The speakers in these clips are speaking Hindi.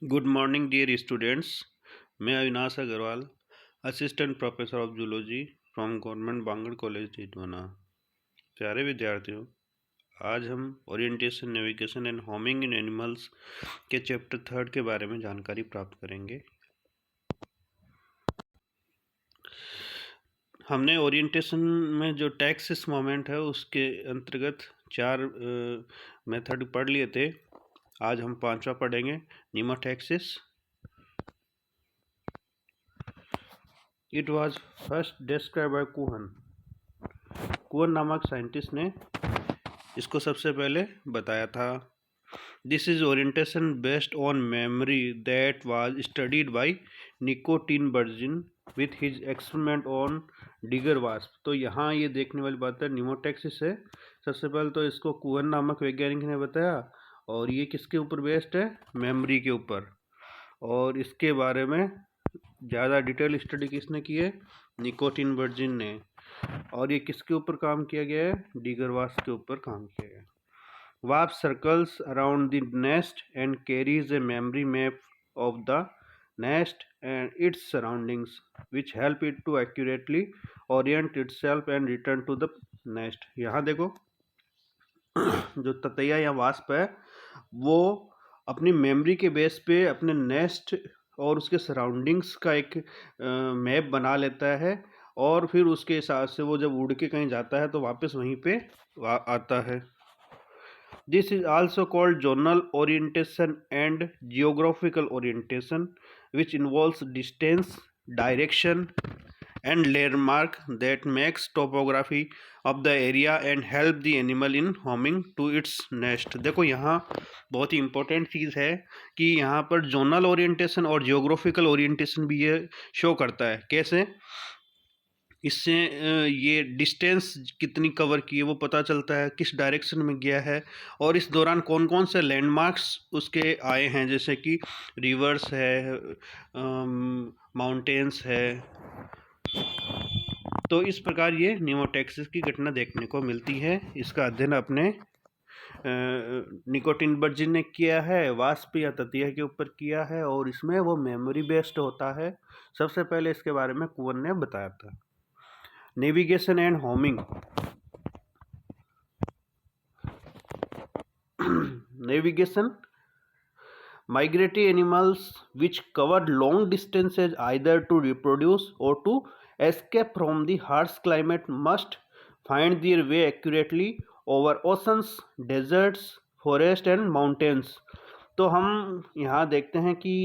Good morning, dear students. मैं Avinash Agarwal, assistant professor of zoology from government Bangur college Titwana. प्यारे विद्यार्थियों, आज हम orientation, navigation and homing in animals के चैप्टर 3 के बारे में जानकारी प्राप्त करेंगे। हमने ओरिएंटेशन में जो टैक्सिस मोमेंट है उसके अंतर्गत 4 मेथड पढ़ लिए थे। आज हम 5वां पढ़ेंगे, mnemotaxis. It was first describe by Kuhn नामक साइंटिस्ट ने इसको सबसे पहले बताया था। This is orientation based on memory that was studied by Niko Tinbergen with his experiment on digger wasp. तो यहाँ ये देखने वाली बात है, निमोटैक्सिस है। सबसे पहले तो इसको कुहन नामक वैज्ञानिक ने बताया, और ये किसके ऊपर बेस्ड है? मेमोरी के ऊपर। और इसके बारे में ज़्यादा डिटेल स्टडी किसने की है? निकोटिन बर्जिन ने। और ये किसके ऊपर काम किया गया है? डिगर वास्प के ऊपर काम किया गया है। Wasp circles around the nest and carries a memory map of the nest and its surroundings, which help it to accurately orient itself and return to the nest. यहाँ देखो जो ततैया या वास्प है वो अपनी मेमोरी के बेस पे अपने नेस्ट और उसके सराउंडिंग्स का एक मैप बना लेता है, और फिर उसके हिसाब से वो जब उड़ के कहीं जाता है तो वापस वहीं पे आता है। This is also called zonal orientation and geographical orientation, which involves distance, direction, and landmark that makes topography of the area and help the animal in homing to its nest। देखो यहाँ बहुत ही इम्पोर्टेंट चीज़ है कि यहाँ पर जोनल ओरिएंटेशन और जियोग्राफिकल ओरिएंटेशन भी ये शो करता है। कैसे? इससे ये डिस्टेंस कितनी कवर की है वो पता चलता है, किस डायरेक्शन में गया है, और इस दौरान कौन कौन से लैंडमार्क्स उसके आए हैं, जैसे कि रिवर्स है, माउंटेन्स है। तो इस प्रकार ये निमोटैक्सिस की घटना देखने को मिलती है। इसका अध्ययन अपने निकोटिन बर्जिन ने किया है, वास्प या ततैया के ऊपर किया है, और इसमें वो मेमोरी बेस्ड होता है। सबसे पहले इसके बारे में कुवन ने बताया था। Navigation and homing. Navigation, migratory animals which cover long distances either to reproduce or to escape from the harsh climate must find their way accurately over oceans, deserts, forests and mountains। तो हम यहाँ देखते हैं कि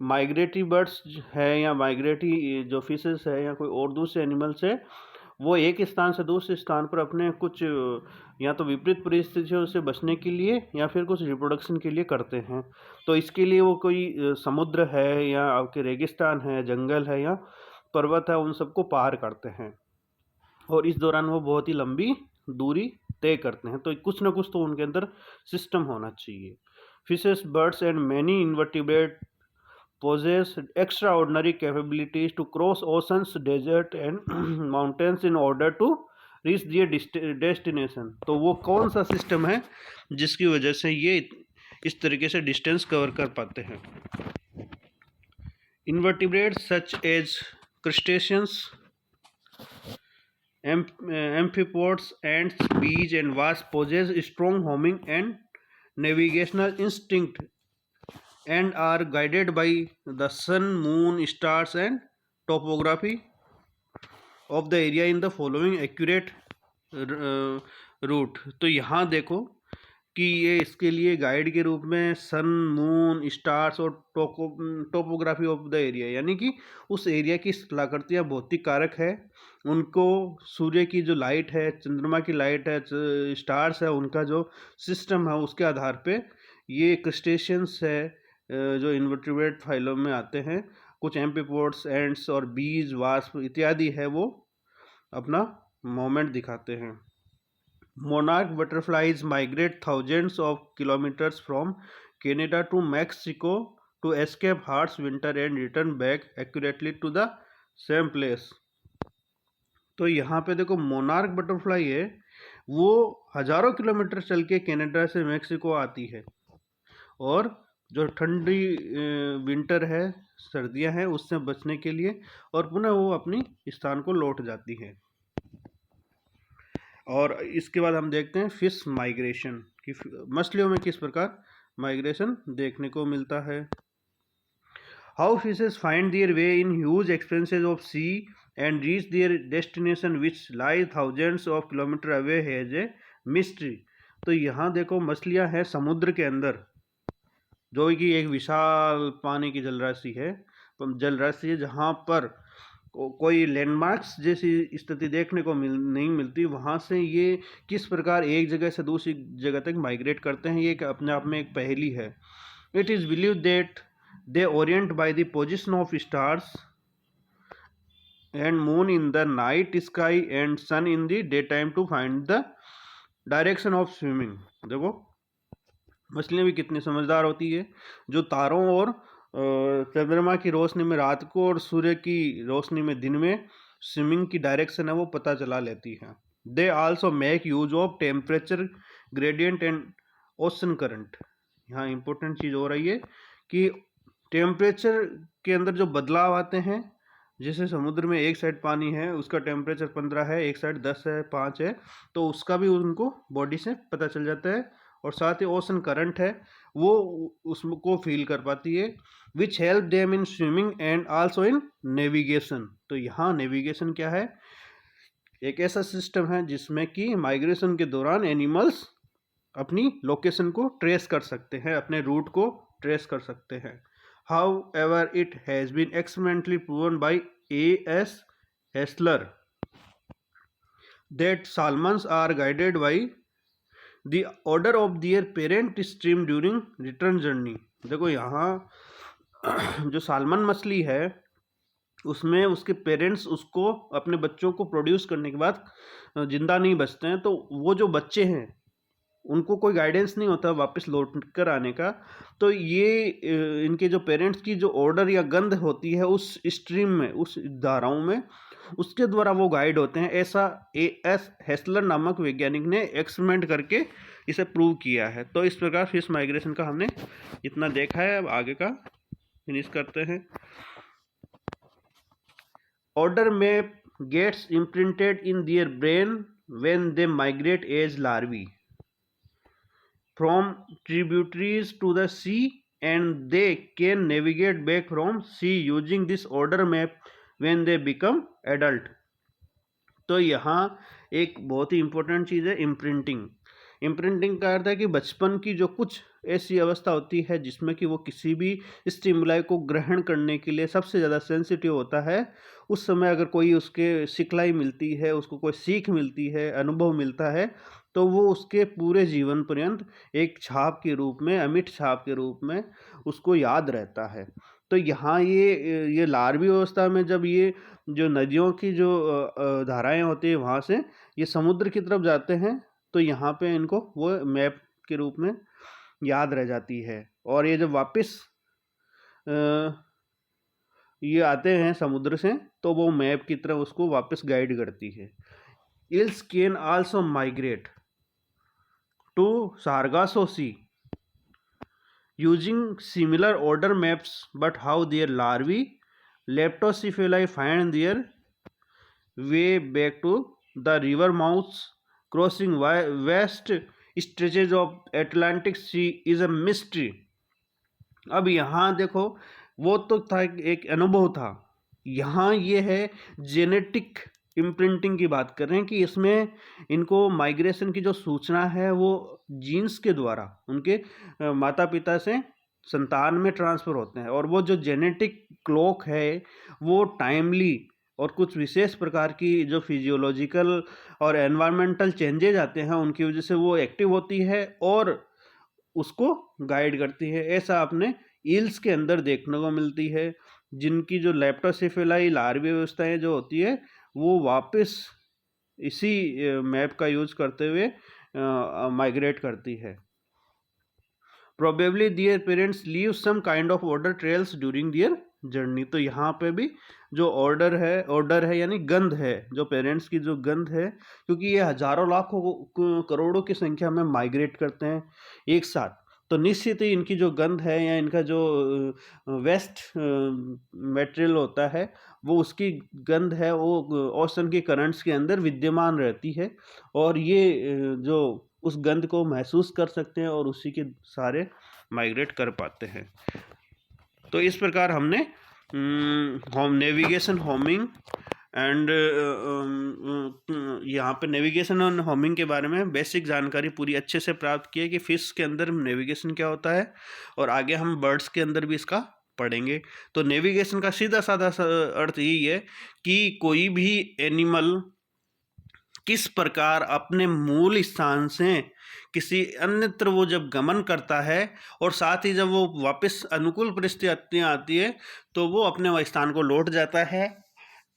माइग्रेटरी बर्ड्स है या माइग्रेटरी जो फिशेस है या कोई और दूसरे एनिमल्स है, वो एक स्थान से दूसरे स्थान पर अपने कुछ या तो विपरीत परिस्थितियों से बचने के लिए या फिर कुछ रिप्रोडक्शन के लिए करते हैं। तो इसके लिए वो कोई समुद्र है या आपके रेगिस्तान है, जंगल है या पर्वत है, उन सबको पार करते हैं, और इस दौरान वो बहुत ही लंबी दूरी तय करते हैं। तो कुछ ना कुछ तो उनके अंदर सिस्टम होना चाहिए। Fishes, birds and many invertebrate possess extraordinary capabilities to cross oceans, desert and mountains in order to reach their destination। तो वो कौन सा सिस्टम है जिसकी वजह से ये इस तरीके से डिस्टेंस कवर कर पाते हैं? Invertebrates such as crustaceans, amphipods, ants, bees and wasps possess strong homing and navigational instinct and are guided by the sun, moon, stars and topography of the area in the following accurate route। तो यहाँ देखो कि ये इसके लिए गाइड के रूप में सन, मून, स्टार्स और टोपोग्राफी ऑफ द एरिया, यानी कि उस एरिया की कलाकृति या भौतिक कारक है, उनको सूर्य की जो लाइट है, चंद्रमा की लाइट है, स्टार्स है, उनका जो सिस्टम है, उसके आधार पे ये क्रस्टेशियंस है जो इनवर्टिब्रेट फाइलम में आते हैं, कुछ एम्फीपोड्स, एंट्स और बीज, वास्प इत्यादि है, वो अपना मोमेंट दिखाते हैं। Monarch butterflies migrate thousands of kilometres from Canada to Mexico to escape harsh winter and return back accurately to the same place. तो यहाँ पे देखो मोनार्क बटरफ्लाई है, वो हजारों किलोमीटर चल के कनाडा से मैक्सिको आती है, और जो ठंडी विंटर है, सर्दियां हैं, उससे बचने के लिए, और पुनः वो अपनी स्थान को लौट जाती हैं। और इसके बाद हम देखते हैं फिश माइग्रेशन कि मछलियों में किस प्रकार माइग्रेशन देखने को मिलता है। How fishes find their way in huge expanses of sea and reach their destination which lie thousands of kilometre away has a mystery. तो यहाँ देखो मछलियाँ हैं समुद्र के अंदर, जो कि एक विशाल पानी की जलराशि है, जहाँ पर कोई लैंडमार्क्स जैसी स्थिति देखने को नहीं मिलती। वहाँ से ये किस प्रकार एक जगह से दूसरी जगह तक माइग्रेट करते हैं, ये अपने आप में एक पहेली है। It is believe that they orient by the position of stars and moon in the night sky and sun in the day time to find the direction of swimming. देखो मछलियाँ भी कितनी समझदार होती है, जो तारों और चंद्रमा की रोशनी में रात को और सूर्य की रोशनी में दिन में स्विमिंग की डायरेक्शन है वो पता चला लेती है। They also make use of temperature gradient and ocean current. यहाँ इंपॉर्टेंट चीज़ हो रही है कि टेम्परेचर के अंदर जो बदलाव आते हैं, जैसे समुद्र में एक साइड पानी है, उसका टेम्परेचर 15 है, एक साइड 10 है, 5 है, तो उसका भी उनको बॉडी से पता चल जाता है। और साथ ही ओशन करंट है, वो उसको फील कर पाती है, which help them in swimming and also in navigation. तो यहाँ नेविगेशन क्या है, एक ऐसा सिस्टम है जिसमें कि माइग्रेशन के दौरान एनिमल्स अपनी लोकेशन को ट्रेस कर सकते हैं, अपने रूट को ट्रेस कर सकते हैं। However, it has been experimentally proven by A.S. Hessler that salmons are guided by the order of their parent stream during return journey। देखो यहाँ जो सालमन मछली है उसमें उसके पेरेंट्स उसको अपने बच्चों को प्रोड्यूस करने के बाद जिंदा नहीं बचते हैं, तो वो जो बच्चे हैं उनको कोई गाइडेंस नहीं होता वापस लौट कर आने का। तो ये इनके जो पेरेंट्स की जो ऑर्डर या गंध होती है उस स्ट्रीम में, उस धाराओं में, उसके द्वारा वो गाइड होते हैं। ऐसा A.S. हेस्लर नामक वैज्ञानिक ने एक्सपेरिमेंट करके इसे प्रूव किया है। तो इस प्रकार फिश माइग्रेशन का हमने इतना देखा है। अब आगे का फिनिश करते हैं। Odour map gets imprinted in their brain when they migrate as larvae from tributaries to the sea, and they can navigate back from sea using this order map when they become adult। तो यहाँ एक बहुत ही इंपॉर्टेंट चीज़ है इम्प्रिंटिंग। इम्प्रिंटिंग का अर्थ है कि बचपन की जो कुछ ऐसी अवस्था होती है जिसमें कि वो किसी भी स्टिमुलाई को ग्रहण करने के लिए सबसे ज़्यादा सेंसिटिव होता है, उस समय अगर कोई उसके सिखलाई मिलती है, उसको कोई सीख मिलती है, अनुभव मिलता है, तो वो उसके पूरे जीवन पर्यंत एक छाप के रूप में, अमिट छाप के रूप में उसको याद रहता है। तो यहाँ ये लार्वी अवस्था में जब ये जो नदियों की जो धाराएं होती है वहाँ से ये समुद्र की तरफ जाते हैं, तो यहाँ पे इनको वो मैप के रूप में याद रह जाती है। और ये जब वापस ये आते हैं समुद्र से, तो वो मैप की तरफ उसको वापस गाइड करती है। Ills can also migrate to Sargasso Sea using similar order maps, but how their larvae leptocephali find their way back to the river mouths crossing vast stretches of Atlantic Sea is a mystery। अब यहाँ देखो वो तो था एक अनुभव था, यहाँ ये है जेनेटिक इम्प्रिंटिंग की बात कर रहे हैं कि इसमें इनको माइग्रेशन की जो सूचना है वो जीन्स के द्वारा उनके माता पिता से संतान में ट्रांसफ़र होते हैं, और वो जो जेनेटिक क्लॉक है वो टाइमली और कुछ विशेष प्रकार की जो फिजियोलॉजिकल और एनवायरमेंटल चेंजेज आते हैं उनकी वजह से वो एक्टिव होती है और उसको गाइड करती है। ऐसा आपने ईल्स के अंदर देखने को मिलती है, जिनकी जो लेप्टोसेफेलाई लार्वी व्यवस्थाएं जो होती है वो वापस इसी मैप का यूज करते हुए माइग्रेट करती है। Probably their parents leave some kind of odour trails during their journey. तो यहाँ पे भी जो ऑर्डर है यानी गंध है, जो पेरेंट्स की जो गंध है, क्योंकि ये हजारों लाखों करोड़ों की संख्या में माइग्रेट करते हैं एक साथ, तो निश्चित ही इनकी जो गंध है या इनका जो वेस्ट मटेरियल होता है वो उसकी गंध है वो ओशन के करंट्स के अंदर विद्यमान रहती है और ये जो उस गंध को महसूस कर सकते हैं और उसी के सारे माइग्रेट कर पाते हैं। तो इस प्रकार हमने होम नेविगेशन, होमिंग एंड यहाँ पे नेविगेशन और होमिंग के बारे में बेसिक जानकारी पूरी अच्छे से प्राप्त की है कि फिश के अंदर नेविगेशन क्या होता है और आगे हम बर्ड्स के अंदर भी इसका पढ़ेंगे। तो नेविगेशन का सीधा साधा अर्थ यही है कि कोई भी एनिमल किस प्रकार अपने मूल स्थान से किसी अन्यत्र वो जब गमन करता है और साथ ही जब वो वापस अनुकूल परिस्थितियाँ आती है तो वो अपने स्थान को लौट जाता है।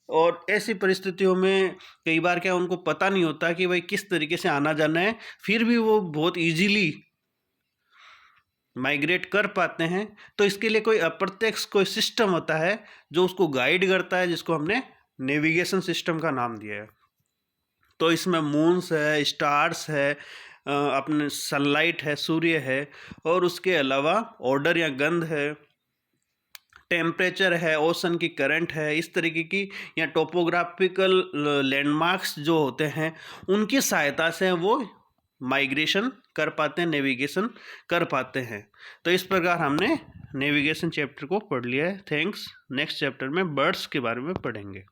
और ऐसी परिस्थितियों में कई बार क्या उनको पता नहीं होता कि भाई किस तरीके से आना जाना है, फिर भी वो बहुत इजीली माइग्रेट कर पाते हैं। तो इसके लिए कोई अप्रत्यक्ष कोई सिस्टम होता है जो उसको गाइड करता है, जिसको हमने नेविगेशन सिस्टम का नाम दिया है। तो इसमें मून्स है, स्टार्स है, अपने सनलाइट है, सूर्य है और उसके अलावा ऑर्डर या गंध है, टेम्परेचर है, ओशन की करंट है, इस तरीके की या टोपोग्राफिकल लैंडमार्क्स जो होते हैं उनकी सहायता से वो माइग्रेशन कर पाते हैं, नेविगेशन कर पाते हैं। तो इस प्रकार हमने नेविगेशन चैप्टर को पढ़ लिया है। थैंक्स। नेक्स्ट चैप्टर में बर्ड्स के बारे में पढ़ेंगे।